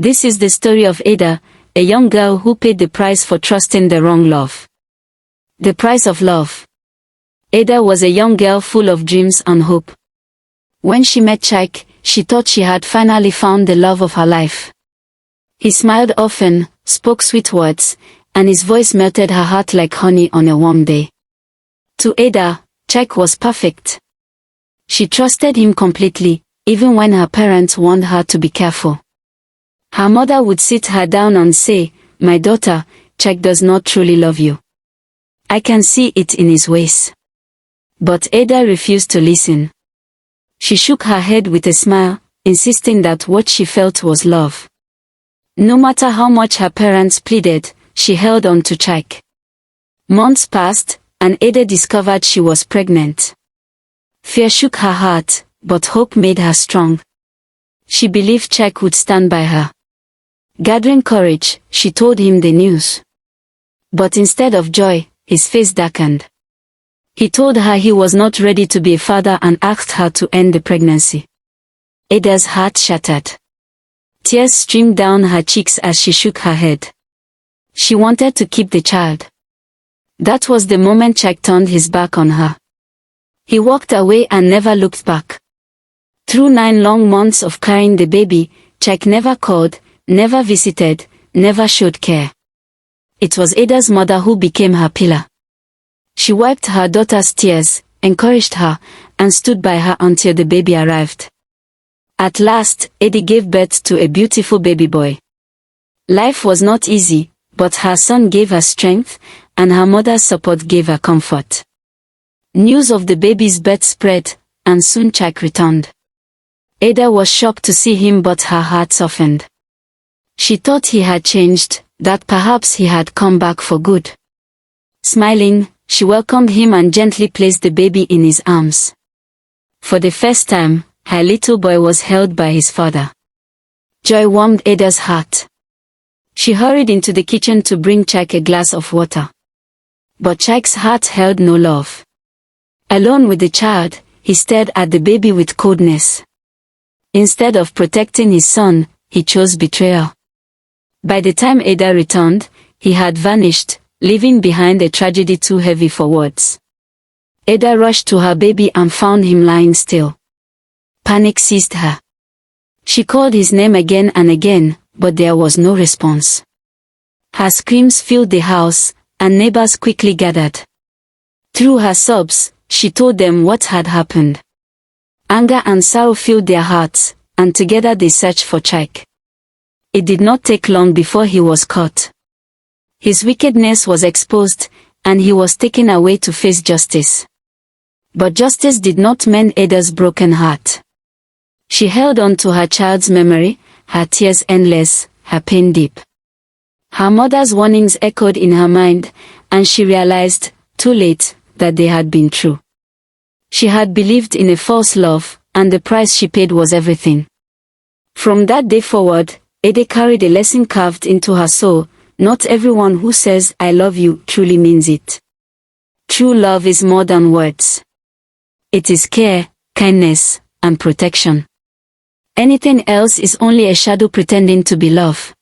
This is the story of Ada, a young girl who paid the price for trusting the wrong love. The price of love. Ada was a young girl full of dreams and hope. When she met Chike, she thought she had finally found the love of her life. He smiled often, spoke sweet words, and his voice melted her heart like honey on a warm day. To Ada, Chike was perfect. She trusted him completely, even when her parents warned her to be careful. Her mother would sit her down and say, "My daughter, Chike does not truly love you. I can see it in his ways." But Ada refused to listen. She shook her head with a smile, insisting that what she felt was love. No matter how much her parents pleaded, she held on to Chike. Months passed, and Ada discovered she was pregnant. Fear shook her heart, but hope made her strong. She believed Chike would stand by her. Gathering courage, she told him the news. But instead of joy, his face darkened. He told her he was not ready to be a father and asked her to end the pregnancy. Ada's heart shattered. Tears streamed down her cheeks as she shook her head. She wanted to keep the child. That was the moment Chike turned his back on her. He walked away and never looked back. Through 9 long months of carrying the baby, Chike never called, never visited, never showed care. It was Ada's mother who became her pillar. She wiped her daughter's tears, encouraged her, and stood by her until the baby arrived. At last, Ada gave birth to a beautiful baby boy. Life was not easy, but her son gave her strength, and her mother's support gave her comfort. News of the baby's birth spread, and soon Chike returned. Ada was shocked to see him, but her heart softened. She thought he had changed, that perhaps he had come back for good. Smiling, she welcomed him and gently placed the baby in his arms. For the first time, her little boy was held by his father. Joy warmed Ada's heart. She hurried into the kitchen to bring Chike a glass of water. But Chike's heart held no love. Alone with the child, he stared at the baby with coldness. Instead of protecting his son, he chose betrayal. By the time Ada returned, he had vanished, leaving behind a tragedy too heavy for words. Ada rushed to her baby and found him lying still. Panic seized her. She called his name again and again, but there was no response. Her screams filled the house, and neighbors quickly gathered. Through her sobs, she told them what had happened. Anger and sorrow filled their hearts, and together they searched for Chike. It did not take long before he was caught. His wickedness was exposed, and he was taken away to face justice. But justice did not mend Ada's broken heart. She held on to her child's memory, her tears endless, her pain deep. Her mother's warnings echoed in her mind, and she realized, too late, that they had been true. She had believed in a false love, and the price she paid was everything. From that day forward, Ada carried a lesson carved into her soul: not everyone who says "I love you" truly means it. True love is more than words. It is care, kindness, and protection. Anything else is only a shadow pretending to be love.